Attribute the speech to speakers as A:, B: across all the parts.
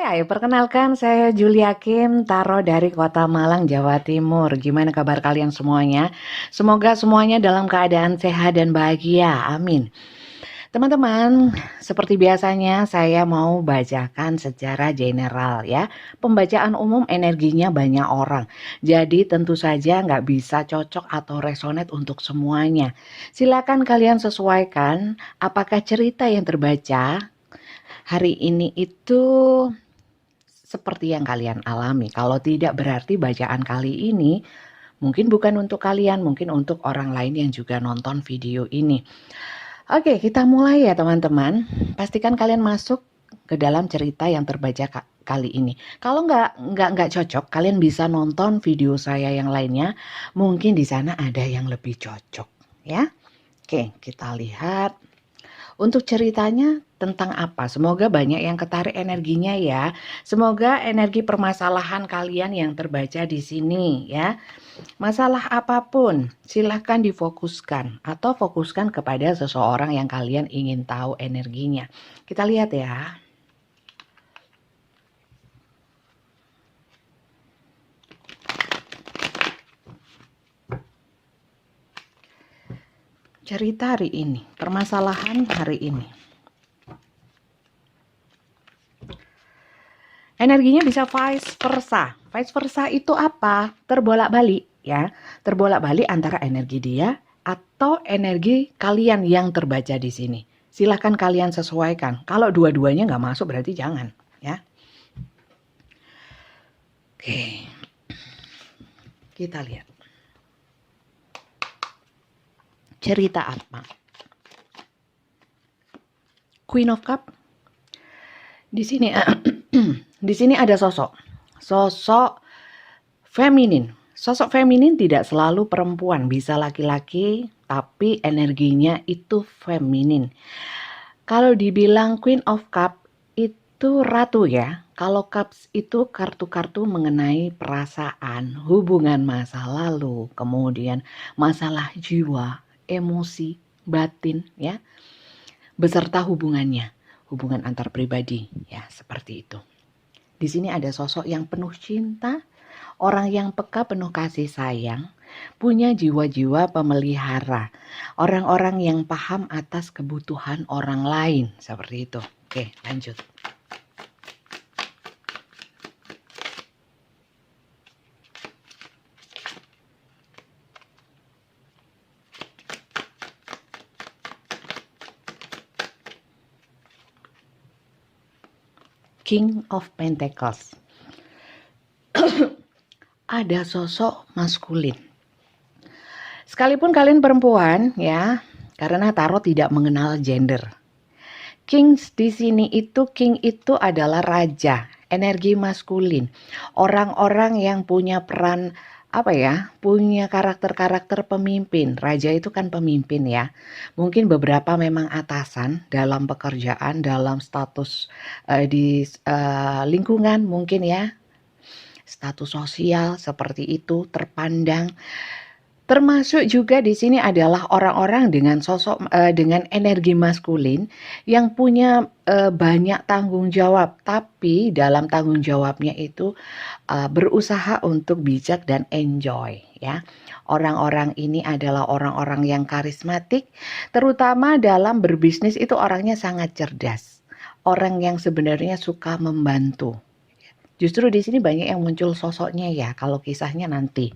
A: Hai, perkenalkan saya Julia Kim, Tarot dari Kota Malang, Jawa Timur. Gimana kabar kalian semuanya? Semoga semuanya dalam keadaan sehat dan bahagia. Amin. Teman-teman, seperti biasanya saya mau bacakan secara general ya. Pembacaan umum energinya banyak orang. Jadi tentu saja nggak bisa cocok atau resonate untuk semuanya. Silakan kalian sesuaikan apakah cerita yang terbaca hari ini itu seperti yang kalian alami. Kalau tidak, berarti bacaan kali ini mungkin bukan untuk kalian, mungkin untuk orang lain yang juga nonton video ini. Oke, kita mulai ya teman-teman. Pastikan kalian masuk ke dalam cerita yang terbaca kali ini. Kalau nggak cocok, kalian bisa nonton video saya yang lainnya. Mungkin di sana ada yang lebih cocok, ya. Oke, kita lihat. Untuk ceritanya tentang apa? Semoga banyak yang ketarik energinya ya. Semoga energi permasalahan kalian yang terbaca di sini ya. Masalah apapun silahkan difokuskan atau fokuskan kepada seseorang yang kalian ingin tahu energinya. Kita lihat ya. Cerita hari ini, permasalahan hari ini. Energinya bisa vice versa. Vice versa itu apa? Terbolak-balik ya. Terbolak-balik antara energi dia atau energi kalian yang terbaca di sini. Silahkan kalian sesuaikan. Kalau dua-duanya nggak masuk berarti jangan ya. Oke. Kita lihat. Cerita apa? Queen of Cup. Di sini di sini ada sosok feminin. Sosok feminin tidak selalu perempuan, bisa laki-laki, tapi energinya itu feminin. Kalau dibilang Queen of Cup itu ratu ya. Kalau Cups itu kartu-kartu mengenai perasaan, hubungan masa lalu, kemudian masalah jiwa, emosi, batin ya, beserta hubungannya, hubungan antar pribadi ya, seperti itu. Di sini ada sosok yang penuh cinta, orang yang peka, penuh kasih sayang, punya jiwa-jiwa pemelihara, orang-orang yang paham atas kebutuhan orang lain, seperti itu. Oke, lanjut. King of Pentacles. Ada sosok maskulin. Sekalipun kalian perempuan ya, karena tarot tidak mengenal gender. Kings di sini itu, king itu adalah raja, energi maskulin. Orang-orang yang punya peran apa ya, punya karakter-karakter pemimpin. Raja itu kan pemimpin ya. Mungkin beberapa memang atasan dalam pekerjaan, dalam status di lingkungan mungkin ya. Status sosial seperti itu terpandang. Termasuk juga di sini adalah orang-orang dengan sosok dengan energi maskulin yang punya banyak tanggung jawab, tapi dalam tanggung jawabnya itu berusaha untuk bijak dan enjoy ya. Orang-orang ini adalah orang-orang yang karismatik, terutama dalam berbisnis itu orangnya sangat cerdas. Orang yang sebenarnya suka membantu. Justru di sini banyak yang muncul sosoknya ya, kalau kisahnya nanti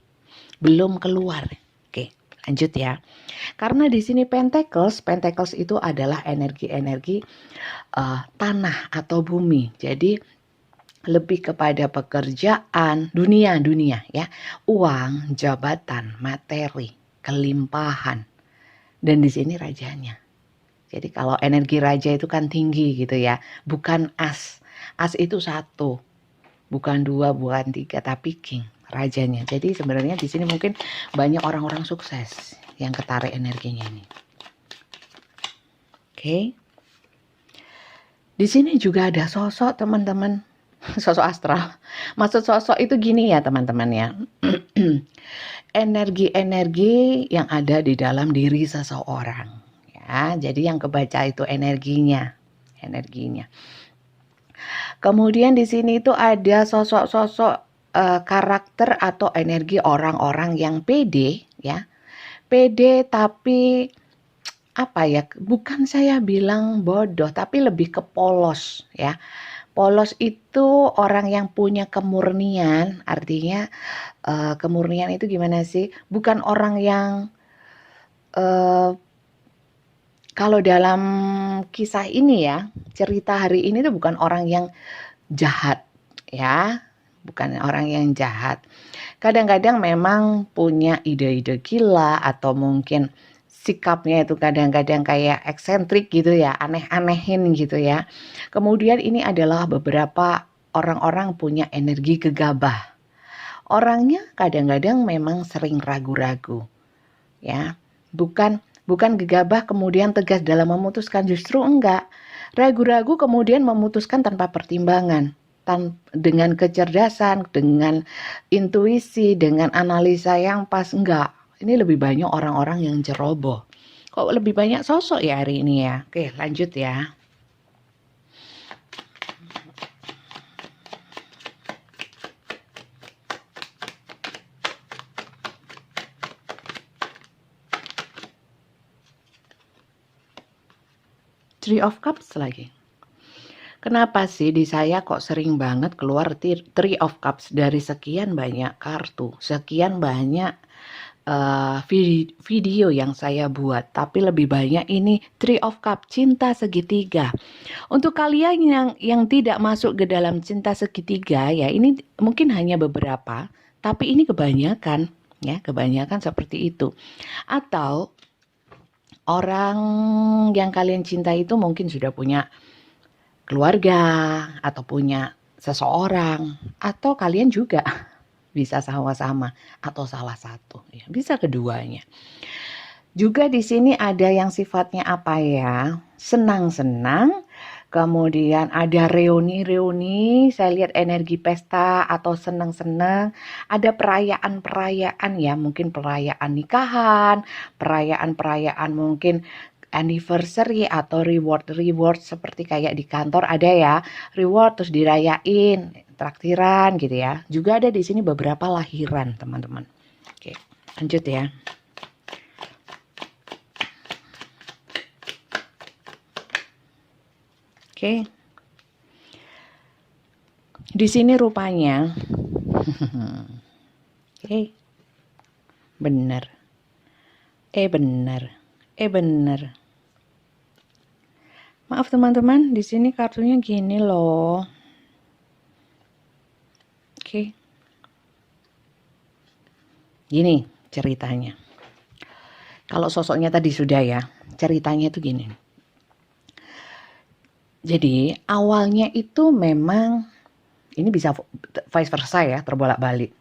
A: belum keluar. Oke, lanjut ya. Karena di sini Pentacles itu adalah energi-energi tanah atau bumi. Jadi lebih kepada pekerjaan, dunia ya. Uang, jabatan, materi, kelimpahan. Dan di sini rajanya. Jadi kalau energi raja itu kan tinggi gitu ya. Bukan as. As itu satu. Bukan dua, bukan tiga, tapi king, rajanya. Jadi sebenarnya di sini mungkin banyak orang-orang sukses yang ketarik energinya ini. Oke. Di sini juga ada sosok teman-teman, sosok astral. Maksud sosok itu gini ya teman-teman ya. Energi-energi yang ada di dalam diri seseorang. Ya, jadi yang kebaca itu energinya. Kemudian di sini itu ada sosok-sosok karakter atau energi orang-orang yang pede ya. Pede tapi apa ya? Bukan saya bilang bodoh, tapi lebih ke polos ya. Polos itu orang yang punya kemurnian, artinya kemurnian itu gimana sih? Bukan orang yang eh, kalau dalam kisah ini ya, cerita hari ini tuh bukan orang yang jahat ya, bukan orang yang jahat. Kadang-kadang memang punya ide-ide gila atau mungkin sikapnya itu kadang-kadang kayak eksentrik gitu ya, aneh-anehin gitu ya. Kemudian ini adalah beberapa orang-orang punya energi gegabah. Orangnya kadang-kadang memang sering ragu-ragu ya. Bukan gegabah kemudian tegas dalam memutuskan, justru enggak. Ragu-ragu kemudian memutuskan tanpa pertimbangan, dengan kecerdasan, dengan intuisi, dengan analisa yang pas, enggak. Ini lebih banyak orang-orang yang ceroboh. Kok lebih banyak sosok ya hari ini ya? Oke, lanjut ya. Three of Cups lagi. Kenapa sih di saya kok sering banget keluar Three of Cups dari sekian banyak kartu, sekian banyak video yang saya buat, tapi lebih banyak ini Three of Cups, cinta segitiga. Untuk kalian yang tidak masuk ke dalam cinta segitiga ya, ini mungkin hanya beberapa, tapi ini kebanyakan ya, kebanyakan seperti itu. Atau orang yang kalian cintai itu mungkin sudah punya keluarga atau punya seseorang, atau kalian juga bisa sama-sama atau salah satu ya, bisa keduanya. Juga di sini ada yang sifatnya apa ya? Senang-senang, kemudian ada reuni-reuni, saya lihat energi pesta atau senang-senang, ada perayaan-perayaan ya, mungkin perayaan nikahan, perayaan-perayaan mungkin anniversary atau reward seperti kayak di kantor ada ya, reward terus dirayain, traktiran gitu ya. Juga ada di sini beberapa lahiran, teman-teman. Oke, lanjut ya. Oke. Di sini rupanya oke. Bener. Bener. Maaf teman-teman, di sini kartunya gini loh. Oke. Gini ceritanya. Kalau sosoknya tadi sudah ya, ceritanya itu gini. Jadi awalnya itu memang ini bisa vice versa ya, terbolak-balik.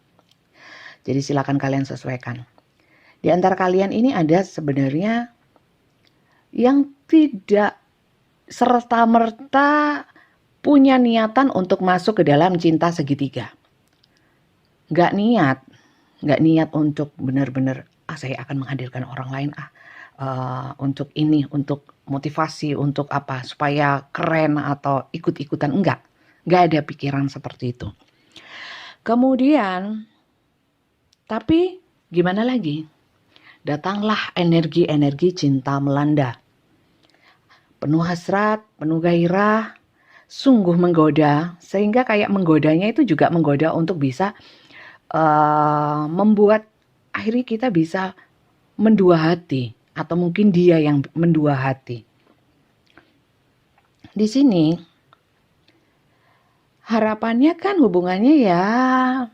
A: Jadi silakan kalian sesuaikan. Di antara kalian ini ada sebenarnya yang tidak serta-merta punya niatan untuk masuk ke dalam cinta segitiga. Nggak niat untuk benar-benar saya akan menghadirkan orang lain untuk ini, untuk motivasi, untuk apa, supaya keren atau ikut-ikutan, enggak ada pikiran seperti itu. Kemudian tapi gimana lagi, datanglah energi cinta melanda, penuh hasrat, penuh gairah, sungguh menggoda, sehingga kayak menggodanya itu juga menggoda untuk bisa membuat akhirnya kita bisa mendua hati, atau mungkin dia yang mendua hati. Di sini harapannya kan hubungannya ya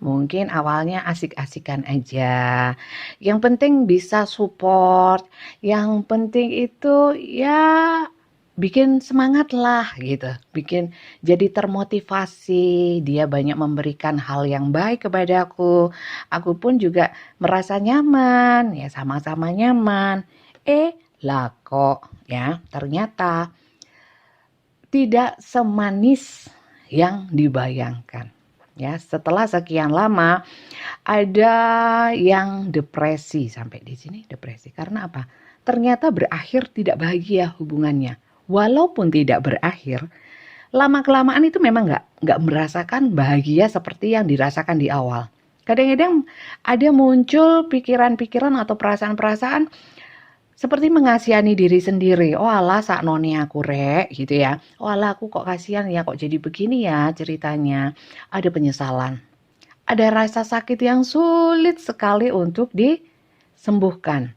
A: mungkin awalnya asik-asikan aja. Yang penting bisa support, yang penting itu ya bikin semangat lah gitu, bikin jadi termotivasi, dia banyak memberikan hal yang baik kepadaku, aku pun juga merasa nyaman, ya sama-sama nyaman. Lah kok ya ternyata tidak semanis yang dibayangkan. Ya, setelah sekian lama ada yang depresi, sampai di sini depresi. Karena apa? Ternyata berakhir tidak bahagia hubungannya. Walaupun tidak berakhir, lama-kelamaan itu memang nggak merasakan bahagia seperti yang dirasakan di awal. Kadang-kadang ada muncul pikiran-pikiran atau perasaan-perasaan seperti mengasihani diri sendiri. Oh alah saknone aku rek gitu ya. Oh alah aku kok kasihan ya, kok jadi begini ya ceritanya. Ada penyesalan. Ada rasa sakit yang sulit sekali untuk disembuhkan.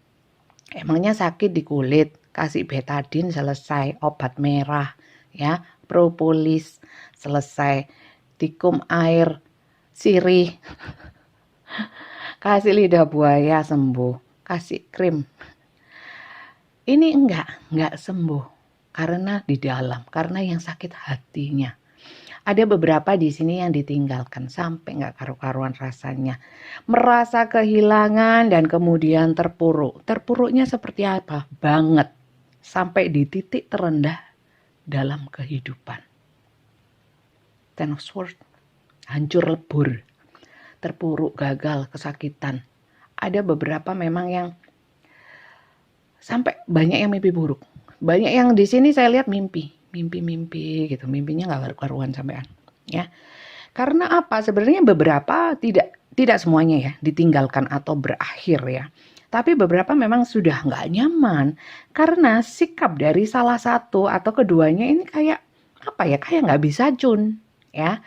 A: Emangnya sakit di kulit, kasih betadine selesai, obat merah ya, propolis selesai, tikum air sirih, kasih lidah buaya sembuh, kasih krim. Ini enggak sembuh karena di dalam, karena yang sakit hatinya. Ada beberapa di sini yang ditinggalkan sampai nggak karu-karuan rasanya. Merasa kehilangan dan kemudian terpuruk. Terpuruknya seperti apa? Banget. Sampai di titik terendah dalam kehidupan. Ten of Swords. Hancur lebur. Terpuruk, gagal, kesakitan. Ada beberapa memang yang sampai banyak yang mimpi buruk. Banyak yang di sini saya lihat mimpi gitu, mimpinya nggak karuan sampean ya. Karena apa? Sebenarnya beberapa tidak semuanya ya ditinggalkan atau berakhir ya, tapi beberapa memang sudah nggak nyaman karena sikap dari salah satu atau keduanya ini kayak apa ya, kayak nggak bisa cun ya.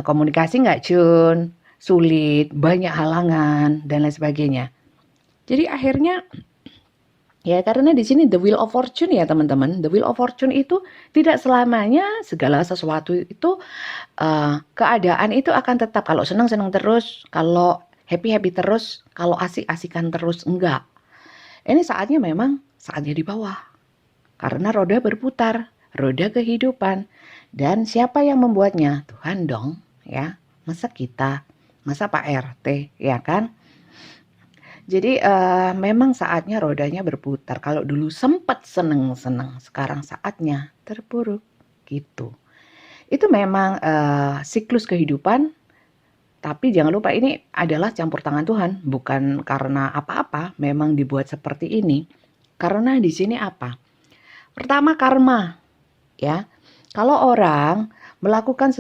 A: Komunikasi nggak cun, sulit, banyak halangan dan lain sebagainya. Jadi akhirnya ya, karena di sini the wheel of fortune ya teman-teman. The wheel of fortune itu tidak selamanya segala sesuatu itu keadaan itu akan tetap. Kalau senang-senang terus, kalau happy-happy terus, kalau asik-asikan terus, enggak. Ini saatnya memang saatnya di bawah. Karena roda berputar, roda kehidupan. Dan siapa yang membuatnya? Tuhan dong, ya. Masa kita, masa Pak RT, ya kan? Jadi memang saatnya rodanya berputar. Kalau dulu sempat seneng-seneng, sekarang saatnya terpuruk gitu. Itu memang siklus kehidupan, tapi jangan lupa ini adalah campur tangan Tuhan, bukan karena apa-apa, memang dibuat seperti ini. Karena di sini apa? Pertama karma, ya. Kalau orang melakukan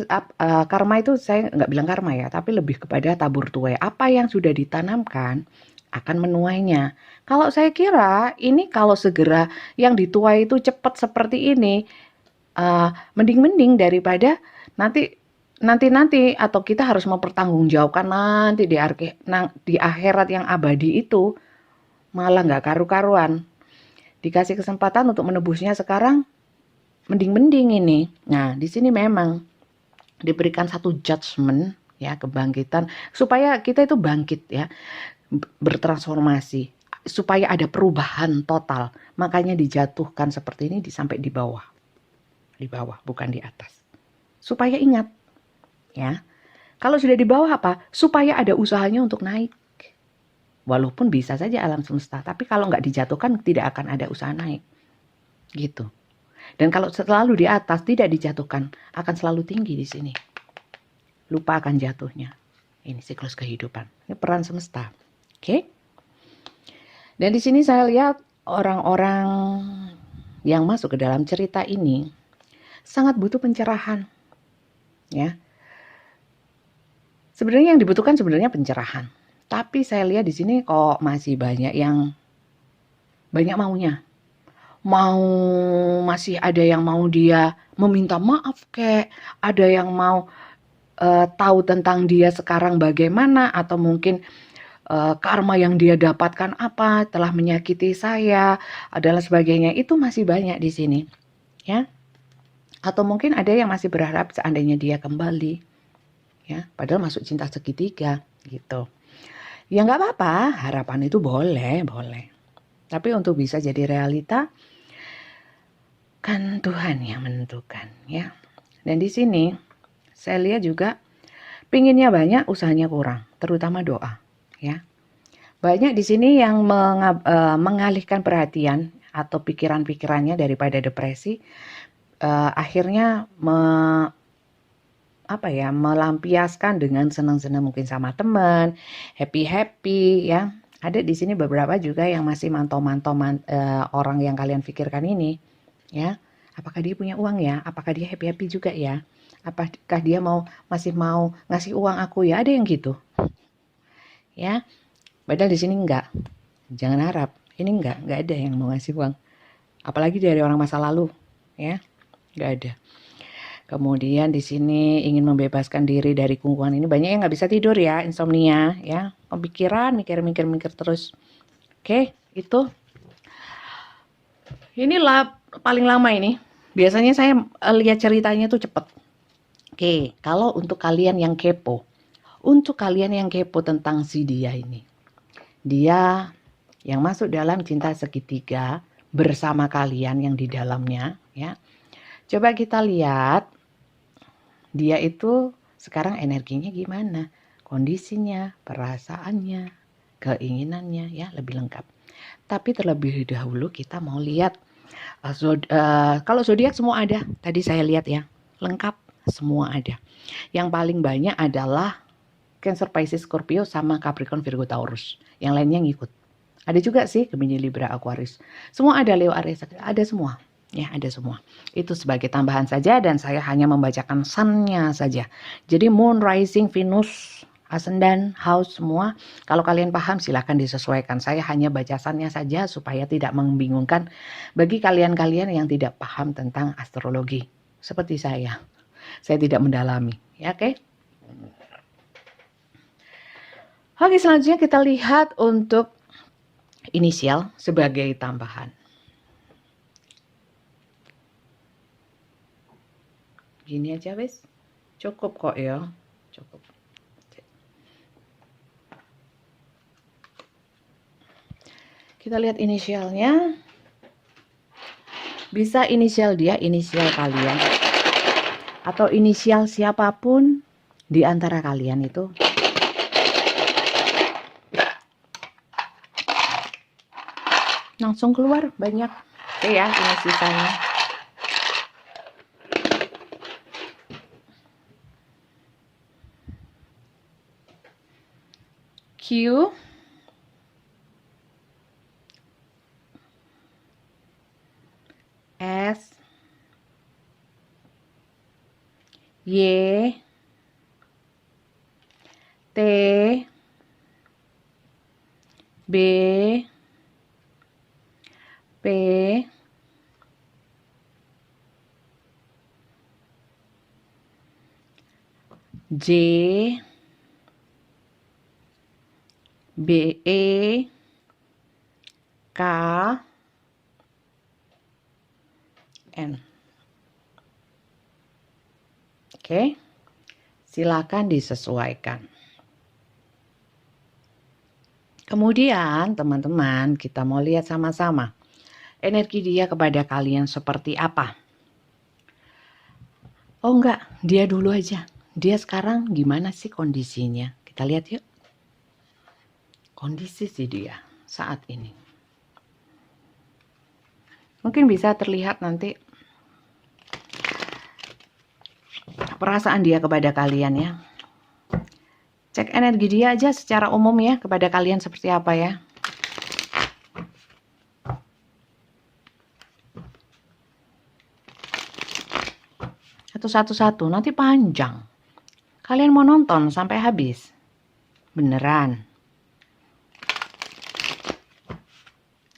A: karma itu, saya nggak bilang karma ya, tapi lebih kepada tabur tuai. Apa yang sudah ditanamkan akan menuainya. Kalau saya kira ini kalau segera yang dituai itu cepat seperti ini, mending daripada nanti atau kita harus mempertanggungjawabkan nanti di akhirat yang abadi itu, malah nggak karu-karuan. Dikasih kesempatan untuk menebusnya sekarang, mending ini. Nah, di sini memang diberikan satu judgment ya, kebangkitan supaya kita itu bangkit ya, bertransformasi, supaya ada perubahan total. Makanya dijatuhkan seperti ini sampai di bawah bukan di atas, supaya ingat ya, kalau sudah di bawah apa, supaya ada usahanya untuk naik. Walaupun bisa saja alam semesta, tapi kalau nggak dijatuhkan tidak akan ada usaha naik gitu. Dan kalau selalu di atas tidak dijatuhkan, akan selalu tinggi di sini, lupa akan jatuhnya. Ini siklus kehidupan, ini peran semesta. Oke. Dan di sini saya lihat orang-orang yang masuk ke dalam cerita ini sangat butuh pencerahan. Ya. Sebenarnya yang dibutuhkan sebenarnya pencerahan. Tapi saya lihat di sini kok masih banyak yang banyak maunya. Masih ada yang mau dia meminta maaf ada yang mau tahu tentang dia sekarang bagaimana, atau mungkin karma yang dia dapatkan apa, telah menyakiti saya, adalah sebagainya. Itu masih banyak di sini, ya. Atau mungkin ada yang masih berharap seandainya dia kembali, ya. Padahal masuk cinta segitiga, gitu. Ya nggak apa-apa, harapan itu boleh. Tapi untuk bisa jadi realita, kan Tuhan yang menentukan, ya. Dan di sini saya lihat juga pinginnya banyak, usahanya kurang, terutama doa. Ya, banyak di sini yang mengalihkan perhatian atau pikiran-pikirannya daripada depresi, akhirnya melampiaskan dengan senang-senang, mungkin sama teman, happy ya. Ada di sini beberapa juga yang masih mantau orang yang kalian pikirkan ini, ya. Apakah dia punya uang ya? Apakah dia happy-happy juga ya? Apakah dia masih mau ngasih uang aku ya? Ada yang gitu. Ya. Padahal di sini enggak. Jangan harap. Ini enggak ada yang mau ngasih uang. Apalagi dari orang masa lalu, ya. Enggak ada. Kemudian di sini ingin membebaskan diri dari kungkungan ini. Banyak yang nggak bisa tidur ya, insomnia ya. Pemikiran, mikir terus. Oke, itu. Inilah paling lama ini. Biasanya saya lihat ceritanya tuh cepet. Oke, kalau untuk kalian yang kepo. Untuk kalian yang kepo tentang si dia ini. Dia yang masuk dalam cinta segitiga bersama kalian yang di dalamnya ya. Coba kita lihat dia itu sekarang energinya gimana, kondisinya, perasaannya, keinginannya ya lebih lengkap. Tapi terlebih dahulu kita mau lihat kalau zodiak semua ada. Tadi saya lihat ya, lengkap semua ada. Yang paling banyak adalah Cancer, Pisces, Scorpio sama Capricorn, Virgo, Taurus. Yang lainnya ngikut. Ada juga sih Gemini, Libra, Aquarius. Semua ada, Leo, Aries, ada semua. Ya, ada semua. Itu sebagai tambahan saja dan saya hanya membacakan sun-nya saja. Jadi Moon, Rising, Venus, Ascendant, House semua. Kalau kalian paham silahkan disesuaikan. Saya hanya baca sun-nya saja supaya tidak membingungkan bagi kalian-kalian yang tidak paham tentang astrologi. Seperti saya. Saya tidak mendalami. Ya, oke? Oke, selanjutnya kita lihat untuk inisial sebagai tambahan. Gini aja wes. Cukup kok ya. Cukup. Kita lihat inisialnya. Bisa inisial dia, inisial kalian. Atau inisial siapapun di antara kalian itu. Langsung keluar banyak. Oke ya, ini sisanya. Q, S, Y, T, B, P, J, B, E, K, N. Oke, silakan disesuaikan. Kemudian teman-teman kita mau lihat sama-sama energi dia kepada kalian seperti apa. Oh enggak, dia dulu aja. Dia sekarang gimana sih kondisinya? Kita lihat yuk. Kondisi sih dia saat ini. Mungkin bisa terlihat nanti perasaan dia kepada kalian ya. Cek energi dia aja secara umum ya kepada kalian seperti apa ya. Satu-satu, nanti panjang. Kalian mau nonton sampai habis? Beneran.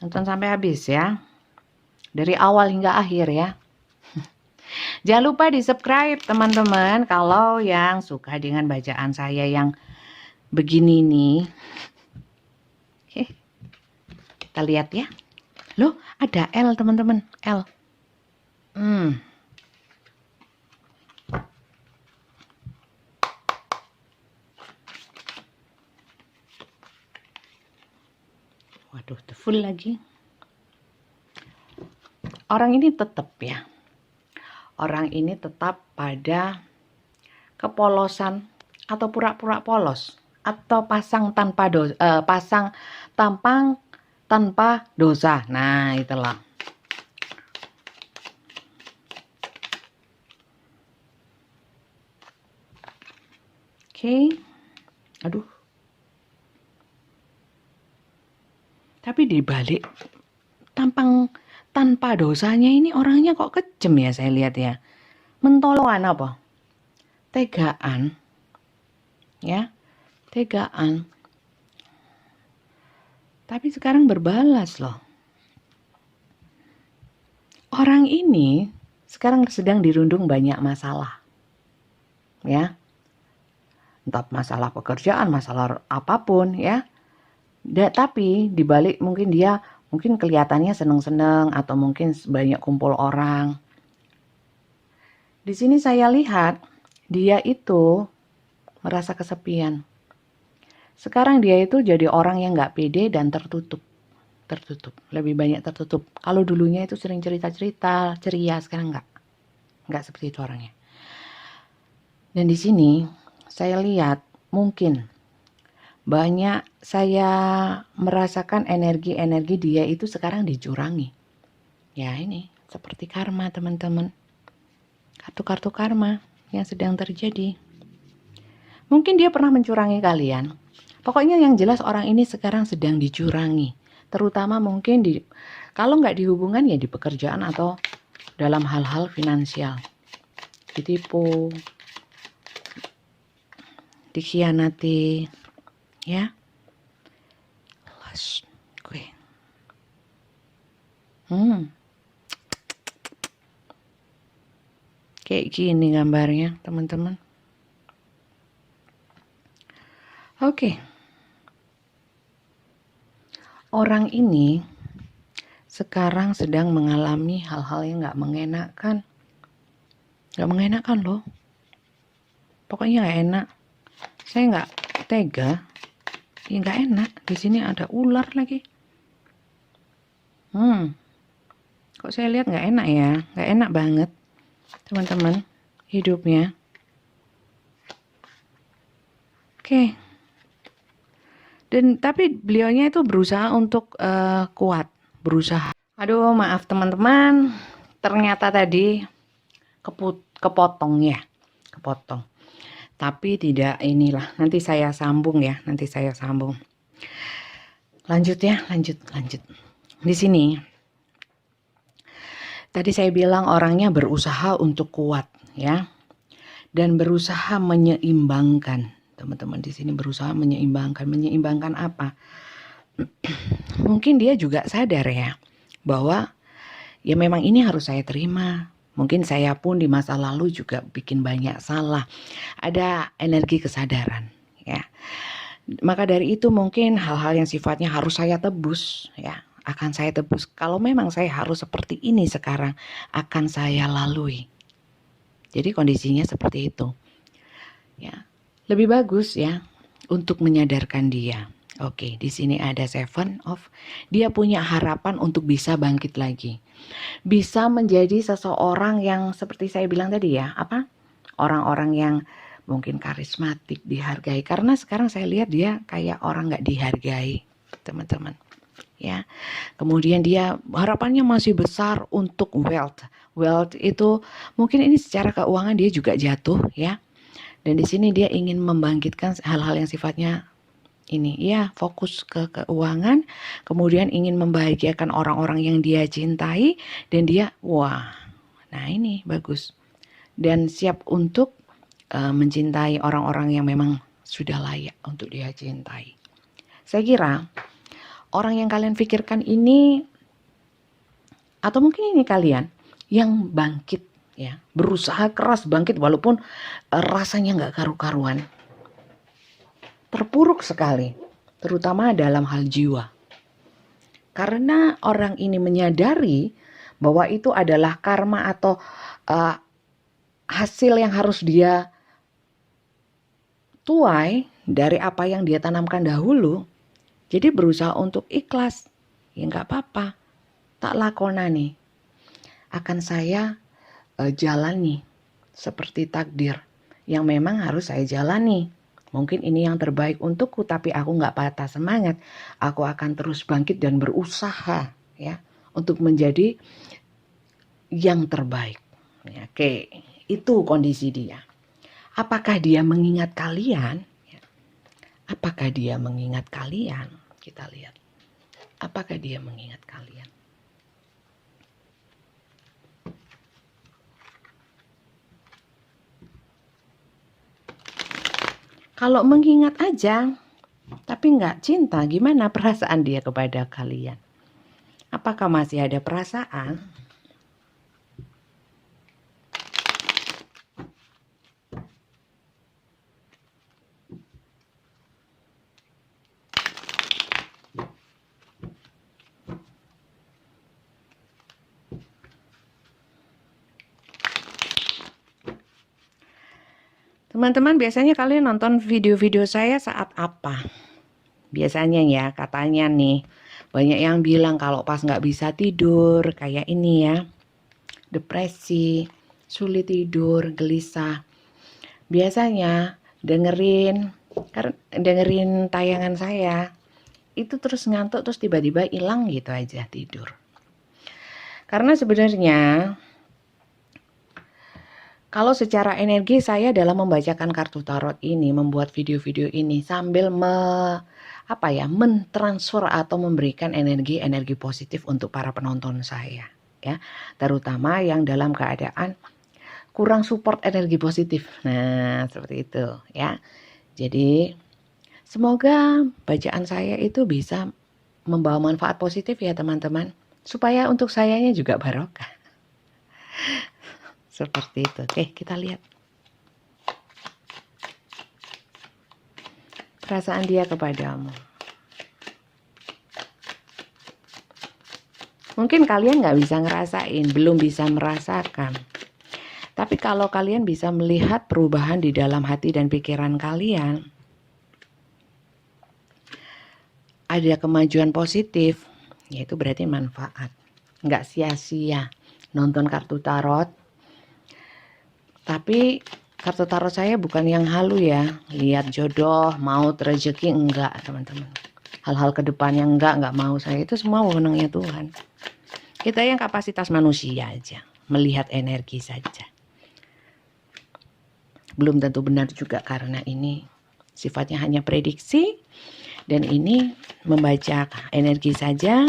A: Nonton sampai habis ya. Dari awal hingga akhir ya. Jangan lupa di subscribe teman-teman. Kalau yang suka dengan bacaan saya yang begini nih. Kita lihat ya. Loh ada L teman-teman. L. Waduh, full lagi. Orang ini tetap ya. Orang ini tetap pada kepolosan atau pura-pura polos atau pasang tanpa tampang tanpa dosa. Nah, itulah. Oke. Aduh. Tapi dibalik tampang tanpa dosanya ini orangnya kok kejem ya saya lihat ya. Mentoloan apa? Tegaan. Ya, tegaan. Tapi sekarang berbalas loh. Orang ini sekarang sedang dirundung banyak masalah. Ya. Entah masalah pekerjaan, masalah apapun ya. Tapi dibalik mungkin dia kelihatannya seneng-seneng atau mungkin banyak kumpul orang. Di sini saya lihat dia itu merasa kesepian. Sekarang dia itu jadi orang yang nggak pede dan tertutup, lebih banyak tertutup. Kalau dulunya itu sering cerita-cerita, ceria, sekarang nggak seperti itu orangnya. Dan di sini saya lihat mungkin banyak saya merasakan energi-energi dia itu sekarang dicurangi. Ya ini seperti karma teman-teman. Kartu-kartu karma yang sedang terjadi. Mungkin dia pernah mencurangi kalian. Pokoknya yang jelas orang ini sekarang sedang dicurangi. Terutama mungkin kalau nggak di hubungan ya di pekerjaan atau dalam hal-hal finansial. Ditipu, dikhianati, ya. Gue. Kayak gini gambarnya, teman-teman. Oke. Orang ini sekarang sedang mengalami hal-hal yang nggak mengenakan. Nggak mengenakan loh. Pokoknya nggak enak. Saya nggak tega. Ya nggak enak. Di sini ada ular lagi. Kok saya lihat nggak enak ya? Nggak enak banget, teman-teman, hidupnya. Oke. Dan tapi beliaunya itu berusaha untuk kuat, berusaha. Aduh, maaf teman-teman. Ternyata tadi kepotong ya, kepotong. Tapi tidak inilah. Nanti saya sambung ya, nanti saya sambung. Lanjut ya, lanjut. Di sini tadi saya bilang orangnya berusaha untuk kuat ya. Dan berusaha menyeimbangkan. Teman-teman di sini berusaha menyeimbangkan apa? Mungkin dia juga sadar ya bahwa ya memang ini harus saya terima. Mungkin saya pun di masa lalu juga bikin banyak salah. Ada energi kesadaran ya. Maka dari itu mungkin hal-hal yang sifatnya harus saya tebus ya, akan saya tebus. Kalau memang saya harus seperti ini sekarang, akan saya lalui. Jadi kondisinya seperti itu. Ya. Lebih bagus ya untuk menyadarkan dia. Oke, di sini ada Seven of. Dia punya harapan untuk bisa bangkit lagi. Bisa menjadi seseorang yang seperti saya bilang tadi ya, apa? Orang-orang yang mungkin karismatik, dihargai. Karena sekarang saya lihat dia kayak orang nggak dihargai, teman-teman. Ya. Kemudian dia harapannya masih besar untuk wealth. Wealth itu mungkin ini secara keuangan dia juga jatuh ya. Dan di sini dia ingin membangkitkan hal-hal yang sifatnya ini ya, fokus ke keuangan, kemudian ingin membahagiakan orang-orang yang dia cintai dan dia nah ini bagus. Dan siap untuk mencintai orang-orang yang memang sudah layak untuk dia cintai. Saya kira orang yang kalian pikirkan ini atau mungkin ini kalian yang bangkit ya, berusaha keras bangkit walaupun rasanya nggak karu-karuan, terpuruk sekali, terutama dalam hal jiwa. Karena orang ini menyadari bahwa itu adalah karma atau hasil yang harus dia tuai dari apa yang dia tanamkan dahulu. Jadi berusaha untuk ikhlas, ya nggak apa-apa, tak lakonani, akan saya jalani seperti takdir yang memang harus saya jalani. Mungkin ini yang terbaik untukku, tapi aku nggak patah semangat. Aku akan terus bangkit dan berusaha ya untuk menjadi yang terbaik. Ya, oke, itu kondisi dia. Apakah dia mengingat kalian? Apakah dia mengingat kalian? Kita lihat. Apakah dia mengingat kalian? Kalau mengingat aja, tapi nggak cinta, gimana perasaan dia kepada kalian? Apakah masih ada perasaan? Teman-teman, biasanya kalian nonton video-video saya saat apa? Biasanya ya, katanya nih, banyak yang bilang kalau pas nggak bisa tidur, kayak ini ya, depresi, sulit tidur, gelisah. Biasanya dengerin tayangan saya, itu terus ngantuk, terus tiba-tiba hilang gitu aja tidur. Karena sebenarnya kalau secara energi saya dalam membacakan kartu tarot ini, membuat video-video ini sambil mentransfer atau memberikan energi-energi positif untuk para penonton saya, ya. Terutama yang dalam keadaan kurang support energi positif. Nah, seperti itu, ya. Jadi, semoga bacaan saya itu bisa membawa manfaat positif ya, teman-teman. Supaya untuk sayanya juga barokah. Seperti itu. Oke, kita lihat perasaan dia kepadamu. Mungkin kalian nggak bisa ngerasain, belum bisa merasakan. Tapi kalau kalian bisa melihat perubahan di dalam hati dan pikiran kalian, ada kemajuan positif, yaitu berarti manfaat. Nggak sia-sia nonton kartu tarot. Tapi kartu tarot saya bukan yang halu ya. Lihat jodoh, maut, rezeki, enggak teman-teman. Hal-hal ke depan yang enggak mau saya. Itu semua wewenangnya Tuhan. Kita yang kapasitas manusia aja. Melihat energi saja. Belum tentu benar juga karena ini sifatnya hanya prediksi. Dan ini membaca energi saja.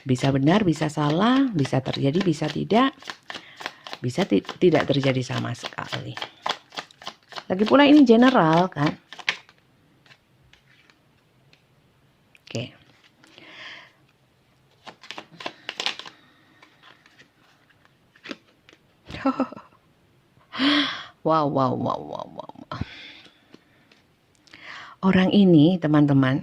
A: Bisa benar, bisa salah, bisa terjadi, bisa tidak. Bisa tidak terjadi sama sekali. Lagi pula ini general kan. Oke. Wow. Orang ini teman-teman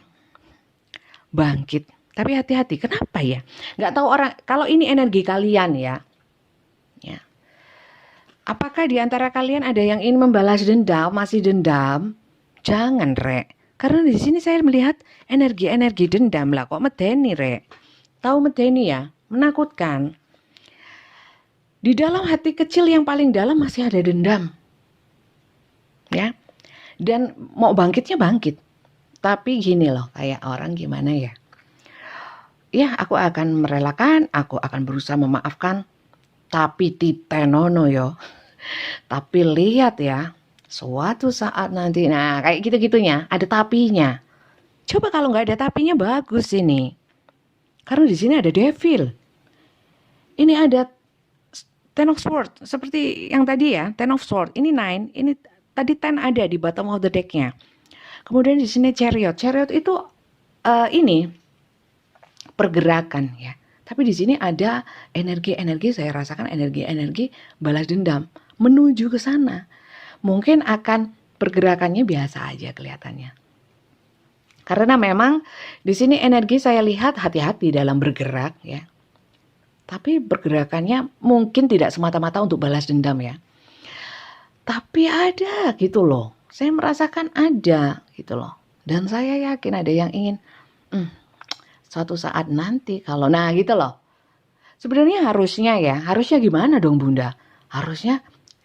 A: bangkit. Tapi hati-hati, kenapa ya? Nggak tahu orang, kalau ini energi kalian ya. Apakah di antara kalian ada yang ingin membalas dendam, masih dendam? Jangan, Rek. Karena di sini saya melihat energi-energi dendam lah. Kok medeni, Rek? Tahu medeni ya? Menakutkan. Di dalam hati kecil yang paling dalam masih ada dendam. Ya. Dan mau bangkitnya bangkit. Tapi gini loh, kayak orang gimana ya? Ya, aku akan merelakan, aku akan berusaha memaafkan. Tapi titenono yo. Tapi lihat ya, suatu saat nanti, nah kayak gitu-gitunya, ada tapinya. Coba kalau nggak ada tapinya bagus ini. Karena di sini ada devil. Ini ada ten of sword, seperti yang tadi ya, ten of sword. Ini 9, ini tadi 10 ada di bottom of the deck-nya. Kemudian di sini chariot. Chariot itu ini pergerakan ya. Tapi di sini ada energi-energi, saya rasakan energi-energi balas dendam menuju ke sana. Mungkin akan pergerakannya biasa aja kelihatannya. Karena memang di sini energi saya lihat hati-hati dalam bergerak ya. Tapi pergerakannya mungkin tidak semata-mata untuk balas dendam ya. Tapi ada gitu loh. Saya merasakan ada gitu loh. Dan saya yakin ada yang ingin suatu saat nanti kalau nah gitu loh. Sebenarnya harusnya gimana dong Bunda? Harusnya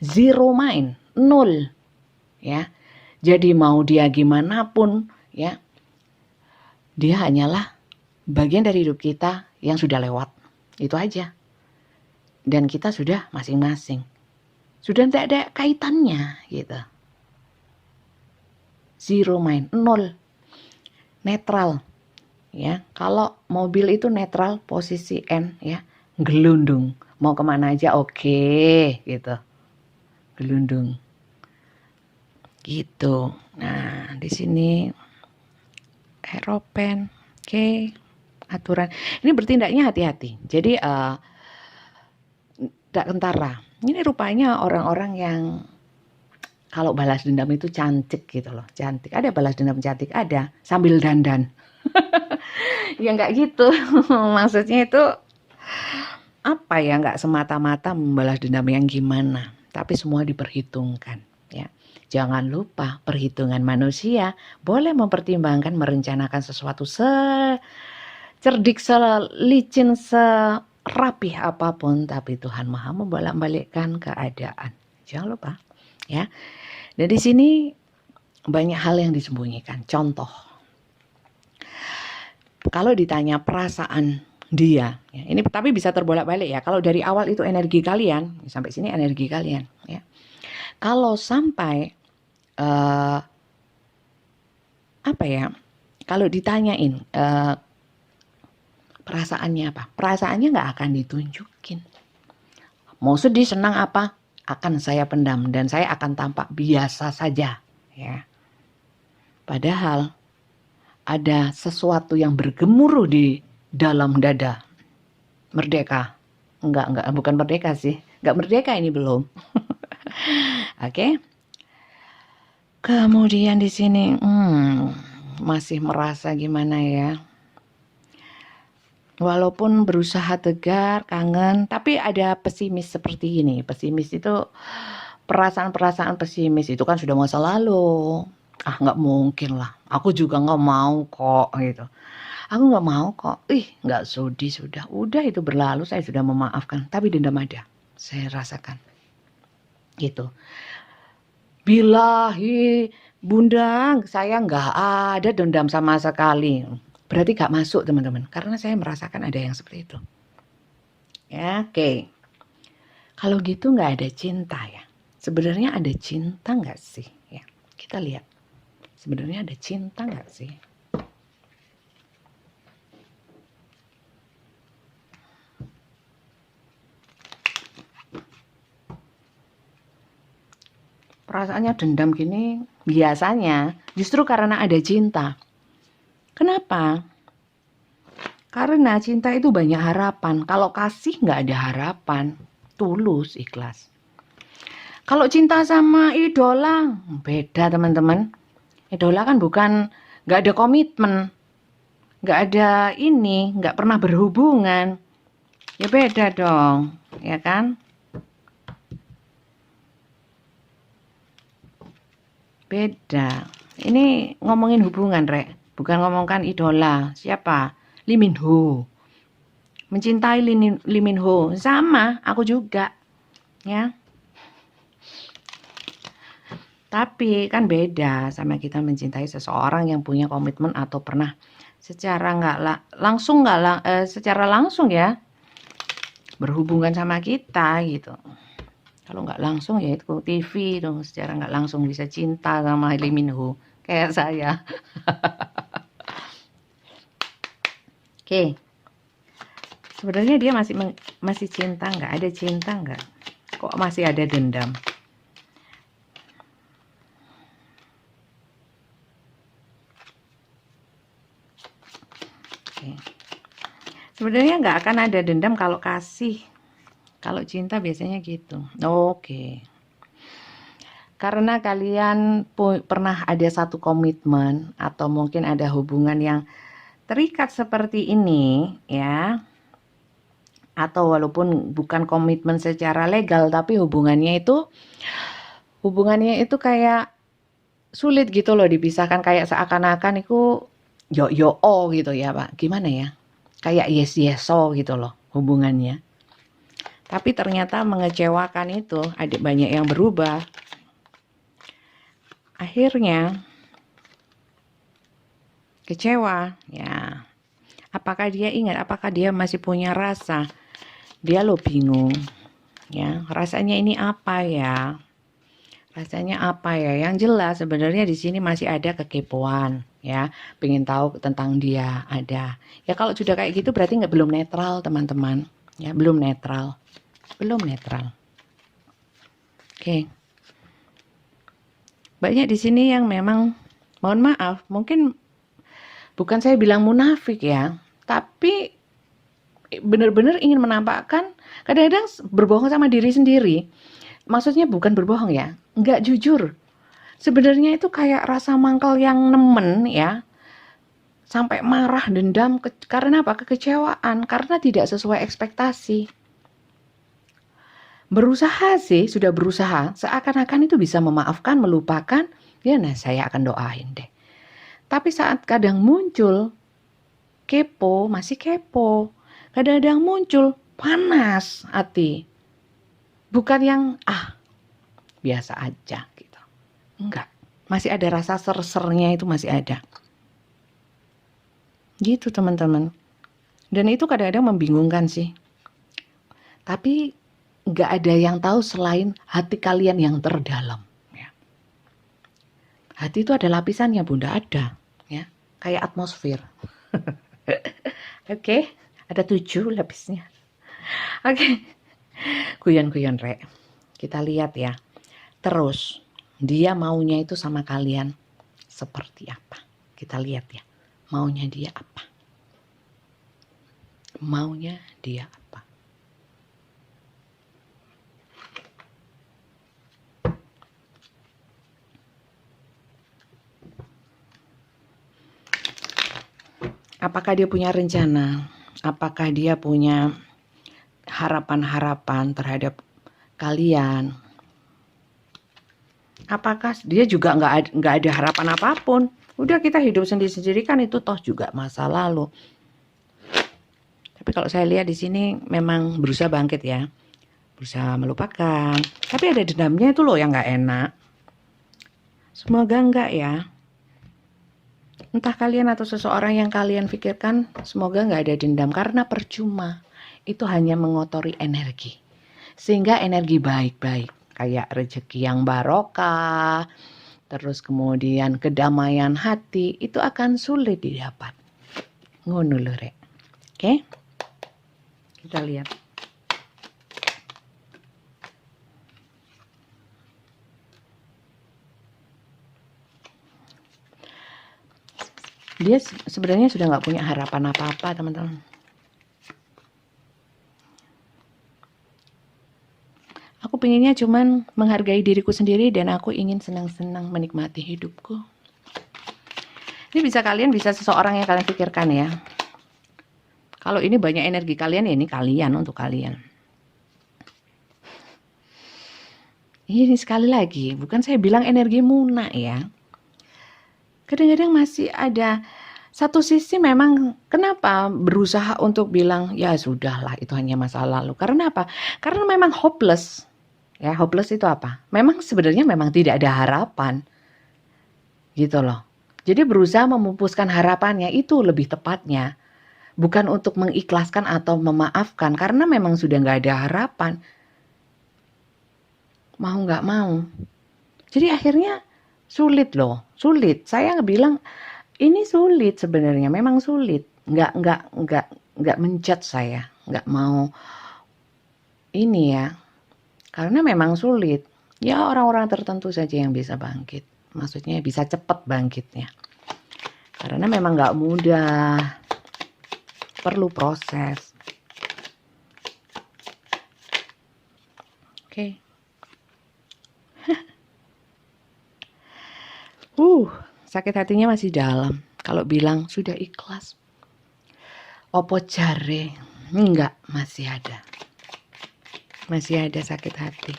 A: zero mind, 0 ya. Jadi mau dia gimana pun ya, dia hanyalah bagian dari hidup kita yang sudah lewat. Itu aja. Dan kita sudah masing-masing. Sudah tidak ada kaitannya gitu. Zero mind, 0. Netral. Ya, kalau mobil itu netral, posisi N ya, gelundung. Mau kemana aja oke, gitu. Gelundung. gitu. Nah, di sini Eropen, oke, aturan. Ini bertindaknya hati-hati. Jadi tidak kentara. Ini rupanya orang-orang yang kalau balas dendam itu cantik gitu loh, cantik. Ada balas dendam cantik, ada sambil dandan. Ya nggak gitu. Maksudnya itu apa ya, nggak semata-mata membalas dendam yang gimana, tapi semua diperhitungkan ya. Jangan lupa perhitungan manusia boleh mempertimbangkan merencanakan sesuatu secerdik, selicin, serapih apapun, tapi Tuhan Maha membolak-balikkan keadaan. Jangan lupa ya. Dan di sini banyak hal yang disembunyikan. Contoh, kalau ditanya perasaan dia, ya, ini tapi bisa terbolak-balik ya. Kalau dari awal itu energi kalian, sampai sini energi kalian, ya. Kalau sampai apa ya? Kalau ditanyain perasaannya apa? Perasaannya nggak akan ditunjukin. Mau sedih, senang apa? Akan saya pendam dan saya akan tampak biasa saja, ya. Padahal ada sesuatu yang bergemuruh di dalam dada. Merdeka. Enggak, bukan merdeka sih. Enggak merdeka ini belum. Oke. Kemudian di sini masih merasa gimana ya? Walaupun berusaha tegar, kangen, tapi ada pesimis seperti ini. Pesimis itu perasaan-perasaan pesimis itu kan sudah masa lalu. Ah, nggak mungkin lah. Aku juga nggak mau kok gitu. Aku nggak mau kok. Nggak sudi sudah. Udah itu berlalu, saya sudah memaafkan. Tapi dendam ada. Saya rasakan. Gitu. Bilahi, Bunda, saya nggak ada dendam sama sekali. Berarti nggak masuk teman-teman. Karena saya merasakan ada yang seperti itu. Ya, oke. Kalau gitu nggak ada cinta ya. Sebenarnya ada cinta nggak sih? Ya, kita lihat. Sebenarnya ada cinta nggak sih? Perasaannya dendam gini biasanya justru karena ada cinta. Kenapa? Karena cinta itu banyak harapan. Kalau kasih nggak ada harapan, tulus, ikhlas. Kalau cinta sama idola, beda teman-teman. Idola kan bukan, nggak ada komitmen, nggak ada ini, nggak pernah berhubungan. Ya beda dong, ya kan? Beda. Ini ngomongin hubungan, Rek. Bukan ngomongkan idola. Siapa? Lee Min Ho. Mencintai Lee Min Ho. Sama, aku juga. Ya. Tapi kan beda sama kita mencintai seseorang yang punya komitmen atau pernah secara secara langsung ya berhubungan sama kita gitu. Kalau nggak langsung ya itu TV dong, secara nggak langsung bisa cinta sama Lee Min Ho kayak saya. Oke. Sebenarnya dia masih cinta nggak? Ada cinta nggak? Kok masih ada dendam? Oke. Sebenarnya nggak akan ada dendam kalau kasih. Kalau cinta biasanya gitu. Oke. Karena kalian pernah ada satu komitmen atau mungkin ada hubungan yang terikat seperti ini ya. Atau walaupun bukan komitmen secara legal tapi hubungannya itu kayak sulit gitu loh dipisahkan, kayak seakan-akan itu yo gitu ya Pak. Gimana ya? Kayak yes gitu loh hubungannya. Tapi ternyata mengecewakan itu, ada banyak yang berubah. Akhirnya kecewa, ya. Apakah dia ingat? Apakah dia masih punya rasa? Dia lo bingung, ya. Rasanya ini apa ya? Rasanya apa ya? Yang jelas sebenarnya di sini masih ada kekepoan, ya. Pengen tahu tentang dia ada. Ya kalau sudah kayak gitu berarti belum netral teman-teman, ya. Belum netral. Oke. Banyak di sini yang memang, mohon maaf, mungkin bukan saya bilang munafik ya, tapi benar-benar ingin menampakkan, kadang-kadang berbohong sama diri sendiri. Maksudnya bukan berbohong ya, nggak jujur. Sebenarnya itu kayak rasa mangkal yang nemen ya, sampai marah, dendam, karena apa? Kekecewaan, karena tidak sesuai ekspektasi. Berusaha sih, sudah berusaha, seakan-akan itu bisa memaafkan, melupakan, ya nah saya akan doain deh. Tapi saat kadang muncul, kepo, masih kepo. Kadang-kadang muncul, panas hati. Bukan yang, biasa aja gitu. Enggak, masih ada rasa ser-sernya, itu masih ada. Gitu teman-teman. Dan itu kadang-kadang membingungkan sih. Tapi nggak ada yang tahu selain hati kalian yang terdalam. Ya. Hati itu ada lapisannya, Bunda, ada. Ya, kayak atmosfer. Oke, ada 7 lapisnya. Oke, guyon-guyon Rek. Kita lihat ya. Terus, dia maunya itu sama kalian seperti apa? Kita lihat ya. Maunya dia apa? Maunya dia apa? Apakah dia punya rencana? Apakah dia punya harapan-harapan terhadap kalian? Apakah dia juga nggak ada harapan apapun? Udah, kita hidup sendiri-sendiri kan, itu toh juga masa lalu. Tapi kalau saya lihat di sini memang berusaha bangkit ya, berusaha melupakan. Tapi ada dendamnya itu loh yang nggak enak. Semoga enggak ya. Entah kalian atau seseorang yang kalian pikirkan, semoga nggak ada dendam, karena percuma. Itu hanya mengotori energi. Sehingga energi baik-baik, kayak rezeki yang barokah, terus kemudian kedamaian hati, itu akan sulit didapat. Ngono lho Rek. Oke? Kita lihat. Dia sebenarnya sudah nggak punya harapan apa-apa, teman-teman. Aku pinginnya cuman menghargai diriku sendiri, dan aku ingin senang-senang menikmati hidupku. Ini bisa seseorang yang kalian pikirkan ya. Kalau ini banyak energi kalian, ya ini kalian, untuk kalian. Ini sekali lagi, bukan saya bilang energi Muna ya. Kadang-kadang masih ada satu sisi memang, kenapa berusaha untuk bilang, ya sudahlah itu hanya masa lalu. Karena apa? Karena memang hopeless. Ya, hopeless itu apa? Memang sebenarnya memang tidak ada harapan. Gitu loh. Jadi berusaha memupuskan harapannya, itu lebih tepatnya. Bukan untuk mengikhlaskan atau memaafkan, karena memang sudah nggak ada harapan. Mau nggak mau. Jadi akhirnya sulit loh, sulit. Saya bilang ini sulit sebenarnya, memang sulit. Nggak menjudge saya, nggak mau ini ya. Karena memang sulit. Ya orang-orang tertentu saja yang bisa bangkit. Maksudnya bisa cepat bangkitnya. Karena memang nggak mudah. Perlu proses. Oke. Sakit hatinya masih dalam. Kalau bilang sudah ikhlas, opo jare, enggak, masih ada. Masih ada sakit hati.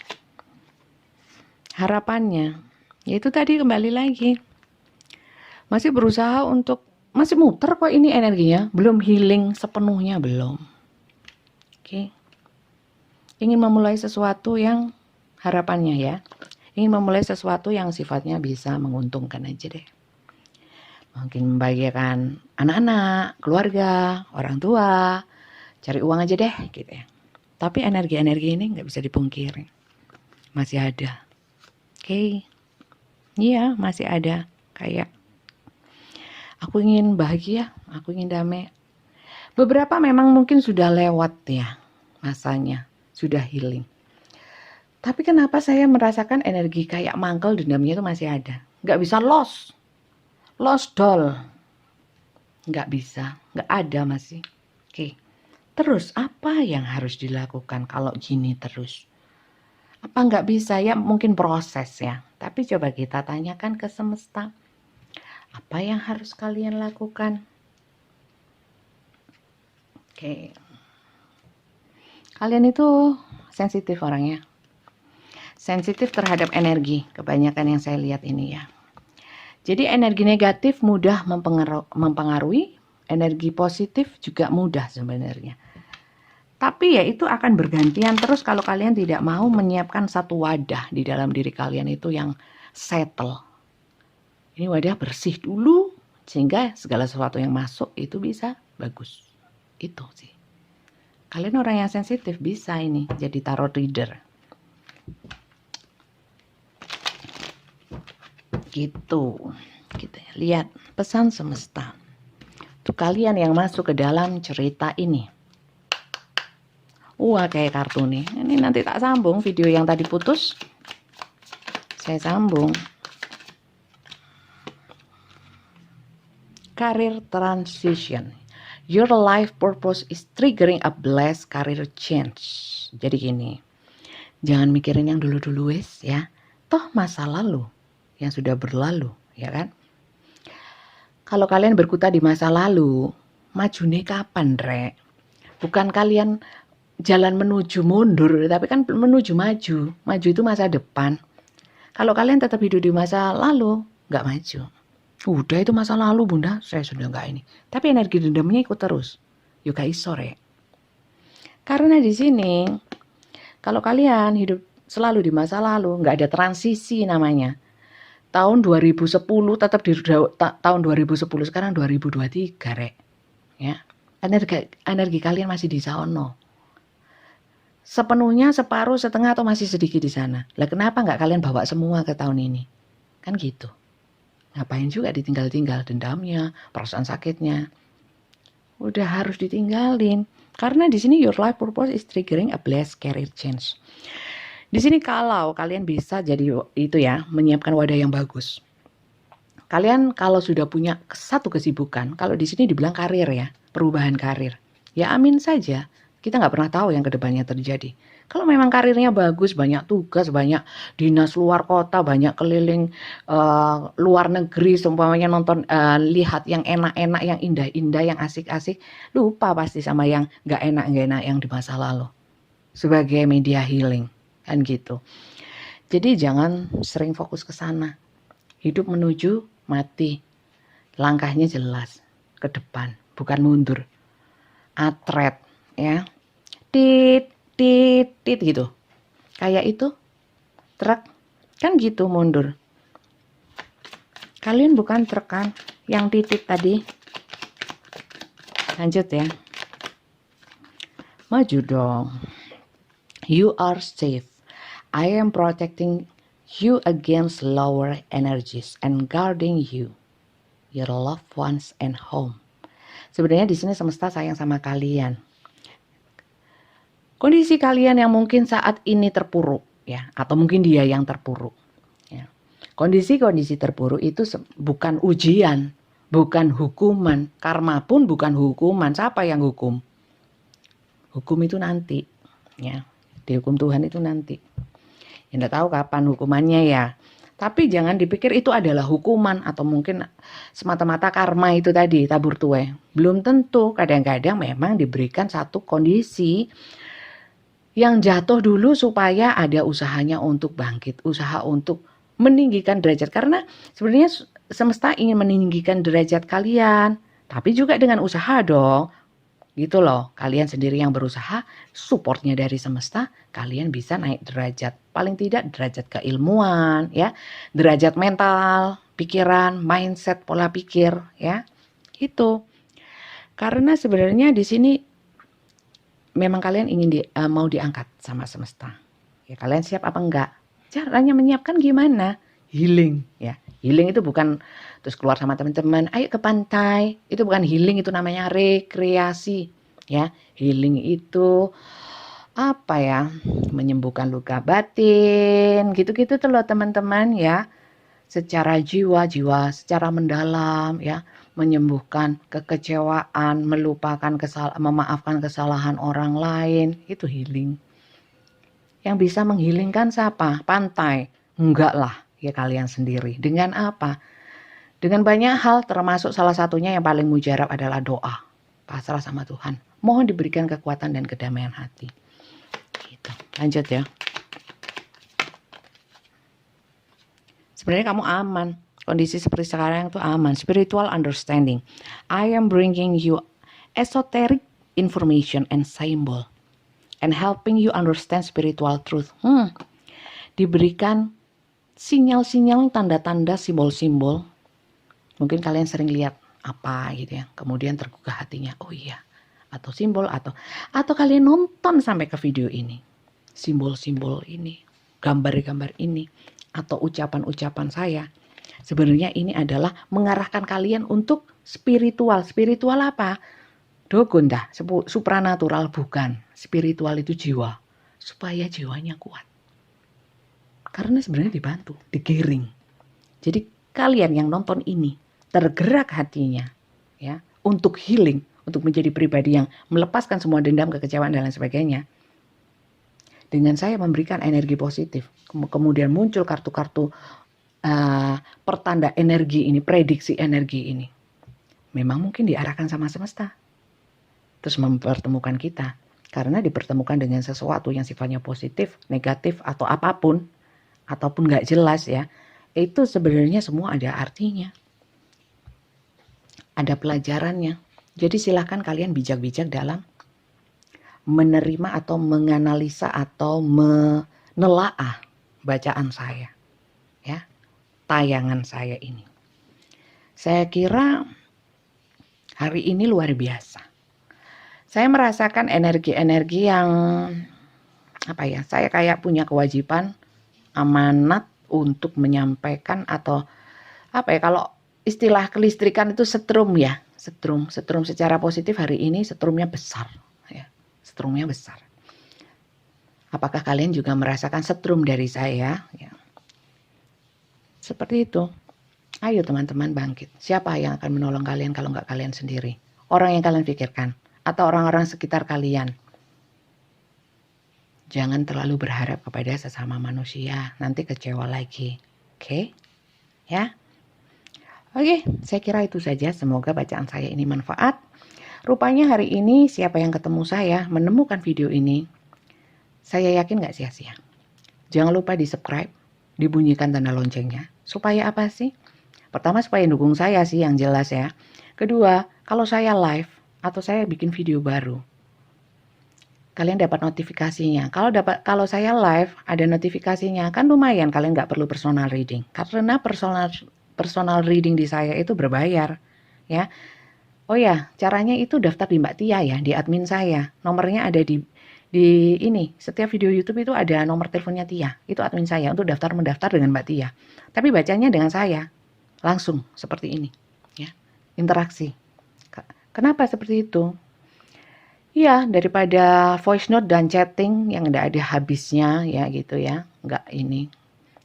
A: Harapannya, yaitu tadi kembali lagi. Masih berusaha untuk, masih muter kok ini energinya, belum healing sepenuhnya, belum. Oke. Ingin memulai sesuatu yang harapannya ya. Ingin memulai sesuatu yang sifatnya bisa menguntungkan aja deh. Mungkin membahagiakan anak-anak, keluarga, orang tua, cari uang aja deh gitu ya. Tapi energi-energi ini nggak bisa dipungkiri. Masih ada. Oke. Iya, masih ada. Kayak aku ingin bahagia, aku ingin damai. Beberapa memang mungkin sudah lewat ya masanya, sudah healing. Tapi kenapa saya merasakan energi kayak mangkel dendamnya itu masih ada? Nggak bisa lost doll. Nggak bisa, nggak ada masih. Oke, terus apa yang harus dilakukan kalau gini terus? Apa nggak bisa? Ya mungkin proses ya. Tapi coba kita tanyakan ke semesta. Apa yang harus kalian lakukan? Oke. Kalian itu sensitif orangnya. Sensitif terhadap energi. Kebanyakan yang saya lihat ini ya. Jadi energi negatif mudah mempengaruhi. Energi positif juga mudah sebenarnya. Tapi ya itu akan bergantian terus kalau kalian tidak mau menyiapkan satu wadah di dalam diri kalian itu yang settle. Ini wadah bersih dulu sehingga segala sesuatu yang masuk itu bisa bagus. Itu sih. Kalian orang yang sensitif bisa ini jadi tarot reader. Gitu. Kita lihat pesan semesta. Untuk kalian yang masuk ke dalam cerita ini. Wah, kayak kartu nih. Ini nanti tak sambung video yang tadi putus. Saya sambung. Career transition. Your life purpose is triggering a blessed career change. Jadi gini. Jangan mikirin yang dulu-dulu wes ya. Toh masa lalu yang sudah berlalu, ya kan? Kalau kalian berkutat di masa lalu, majune kapan, Rek? Bukan kalian jalan menuju mundur, tapi kan menuju maju. Maju itu masa depan. Kalau kalian tetap hidup di masa lalu, nggak maju. Udah itu masa lalu, Bunda, saya sudah nggak ini. Tapi energi dendamnya ikut terus. Yuk guys, sore. Karena di sini, kalau kalian hidup selalu di masa lalu, nggak ada transisi namanya. Tahun 2010 tetap di tahun 2010, sekarang 2023, Rek. Ya. Energi kalian masih di sana. Sepenuhnya, separuh, setengah, atau masih sedikit di sana. Lah kenapa nggak kalian bawa semua ke tahun ini? Kan gitu. Ngapain juga ditinggal-tinggal dendamnya, perasaan sakitnya. Udah harus ditinggalin. Karena di sini your life purpose is triggering a blessed career change. Di sini kalau kalian bisa jadi itu ya, menyiapkan wadah yang bagus. Kalian kalau sudah punya satu kesibukan, kalau di sini dibilang karir ya, perubahan karir. Ya amin saja. Kita nggak pernah tahu yang kedepannya terjadi. Kalau memang karirnya bagus, banyak tugas, banyak dinas luar kota, banyak keliling luar negeri, seumpamanya nonton, lihat yang enak-enak, yang indah-indah, yang asik-asik, lupa pasti sama yang nggak enak yang di masa lalu. Sebagai media healing, kan gitu. Jadi jangan sering fokus ke sana. Hidup menuju mati. Langkahnya jelas, ke depan, bukan mundur. Atret, ya. Tit gitu. Kayak itu truk kan gitu mundur. Kalian bukan truk kan yang titit tadi. Lanjut ya. Maju dong. You are safe. I am protecting you against lower energies and guarding you, your loved ones and home. Sebenarnya di sini semesta sayang sama kalian. Kondisi kalian yang mungkin saat ini terpuruk ya, atau mungkin dia yang terpuruk ya. Kondisi-kondisi terpuruk itu bukan ujian, bukan hukuman. Karma pun bukan hukuman. Siapa yang hukum? Hukum itu nanti ya. Dihukum Tuhan itu nanti. Ya enggak tahu kapan hukumannya ya. Tapi jangan dipikir itu adalah hukuman atau mungkin semata-mata karma itu tadi, tabur tuai. Belum tentu, kadang-kadang memang diberikan satu kondisi yang jatuh dulu supaya ada usahanya untuk bangkit, usaha untuk meninggikan derajat. Karena sebenarnya semesta ingin meninggikan derajat kalian, tapi juga dengan usaha dong. Gitu loh, kalian sendiri yang berusaha, supportnya dari semesta, kalian bisa naik derajat. Paling tidak derajat keilmuan, ya, derajat mental, pikiran, mindset, pola pikir, ya, itu. Karena sebenarnya di sini memang kalian ingin mau diangkat sama semesta. Ya, kalian siap apa enggak? Caranya menyiapkan gimana? Healing, ya. Healing itu bukan terus keluar sama teman-teman, ayo ke pantai. Itu bukan healing, itu namanya rekreasi, ya. Healing itu apa ya, menyembuhkan luka batin, gitu-gitu tuh loh teman-teman ya. Secara jiwa, secara mendalam ya, menyembuhkan kekecewaan, memaafkan kesalahan orang lain, itu healing. Yang bisa menghilingkan siapa? Pantai? Enggak lah, ya kalian sendiri. Dengan apa? Dengan banyak hal, termasuk salah satunya yang paling mujarab adalah doa. Pasrah sama Tuhan. Mohon diberikan kekuatan dan kedamaian hati. Gitu. Lanjut ya. Sebenarnya kamu aman. Kondisi seperti sekarang itu aman. Spiritual understanding. I am bringing you esoteric information and symbol and helping you understand spiritual truth. Diberikan sinyal-sinyal, tanda-tanda, simbol-simbol. Mungkin kalian sering lihat apa gitu ya. Kemudian tergugah hatinya. Oh iya. Atau simbol atau kalian nonton sampai ke video ini. Simbol-simbol ini, gambar-gambar ini, atau ucapan-ucapan saya. Sebenarnya ini adalah mengarahkan kalian untuk spiritual. Spiritual apa? Dogon dah, supranatural bukan. Spiritual itu jiwa. Supaya jiwanya kuat. Karena sebenarnya dibantu, digiring. Jadi kalian yang nonton ini tergerak hatinya ya untuk healing, untuk menjadi pribadi yang melepaskan semua dendam, kekecewaan dan lain sebagainya. Dengan saya memberikan energi positif, kemudian muncul kartu-kartu pertanda energi ini, prediksi energi ini. Memang mungkin diarahkan sama semesta. Terus mempertemukan kita. Karena dipertemukan dengan sesuatu yang sifatnya positif, negatif, atau apapun. Ataupun gak jelas ya. Itu sebenarnya semua ada artinya. Ada pelajarannya. Jadi silahkan kalian bijak-bijak dalam menerima atau menganalisa atau menelaah bacaan saya ya, tayangan saya ini. Saya kira hari ini luar biasa. Saya merasakan energi-energi yang apa ya, saya kayak punya kewajiban amanat untuk menyampaikan atau apa ya, kalau istilah kelistrikan itu setrum ya, setrum secara positif hari ini setrumnya besar. Setrumnya besar. Apakah kalian juga merasakan setrum dari saya? Ya. Seperti itu. Ayo teman-teman bangkit. Siapa yang akan menolong kalian kalau nggak kalian sendiri? Orang yang kalian pikirkan. Atau orang-orang sekitar kalian. Jangan terlalu berharap kepada sesama manusia. Nanti kecewa lagi. Oke? Ya? Oke, saya kira itu saja. Semoga bacaan saya ini manfaat. Rupanya hari ini siapa yang ketemu saya menemukan video ini, saya yakin gak sia-sia. Jangan lupa di subscribe, dibunyikan tanda loncengnya. Supaya apa sih? Pertama supaya dukung saya sih yang jelas ya. Kedua, kalau saya live atau saya bikin video baru, kalian dapat notifikasinya. Kalau saya live ada notifikasinya, kan lumayan kalian gak perlu personal reading. Karena personal reading di saya itu berbayar ya. Oh ya, caranya itu daftar di Mbak Tia ya, di admin saya. Nomornya ada di ini. Setiap video YouTube itu ada nomor teleponnya Tia. Itu admin saya untuk mendaftar dengan Mbak Tia. Tapi bacanya dengan saya. Langsung seperti ini, ya. Interaksi. Kenapa seperti itu? Ya, daripada voice note dan chatting yang enggak ada habisnya ya gitu ya. Enggak ini.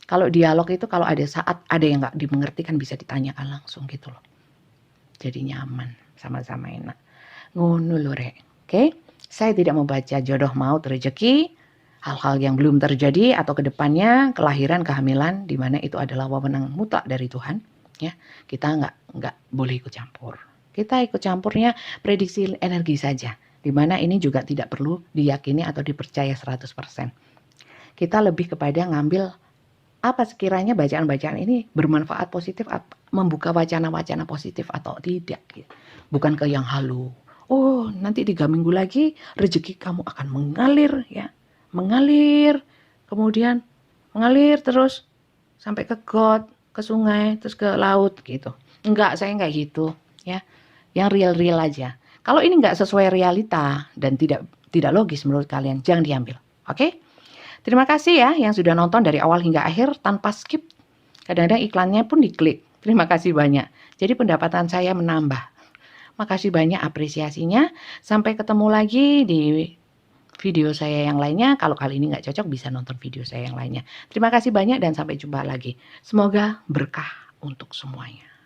A: Kalau dialog itu kalau ada saat ada yang enggak dimengerti kan bisa ditanyakan langsung gitu loh. Jadi nyaman. Sama-sama enak. Ngono lho rek. Oke? Saya tidak membaca jodoh maut rezeki, hal-hal yang belum terjadi atau kedepannya, kelahiran, kehamilan, di mana itu adalah wewenang mutlak dari Tuhan. Ya, kita nggak boleh ikut campur. Kita ikut campurnya prediksi energi saja. Di mana ini juga tidak perlu diyakini atau dipercaya 100%. Kita lebih kepada ngambil apa sekiranya bacaan-bacaan ini bermanfaat positif, membuka wacana-wacana positif atau tidak. Bukan ke yang halu. Oh, nanti 3 minggu lagi rezeki kamu akan mengalir ya. Mengalir, kemudian mengalir terus sampai ke got, ke sungai, terus ke laut gitu. Enggak, saya enggak gitu ya. Yang real-real aja. Kalau ini enggak sesuai realita dan tidak logis menurut kalian, jangan diambil. Oke? Terima kasih ya yang sudah nonton dari awal hingga akhir tanpa skip. Kadang-kadang iklannya pun diklik. Terima kasih banyak. Jadi pendapatan saya menambah. Makasih banyak apresiasinya. Sampai ketemu lagi di video saya yang lainnya. Kalau kali ini nggak cocok, bisa nonton video saya yang lainnya. Terima kasih banyak dan sampai jumpa lagi. Semoga berkah untuk semuanya.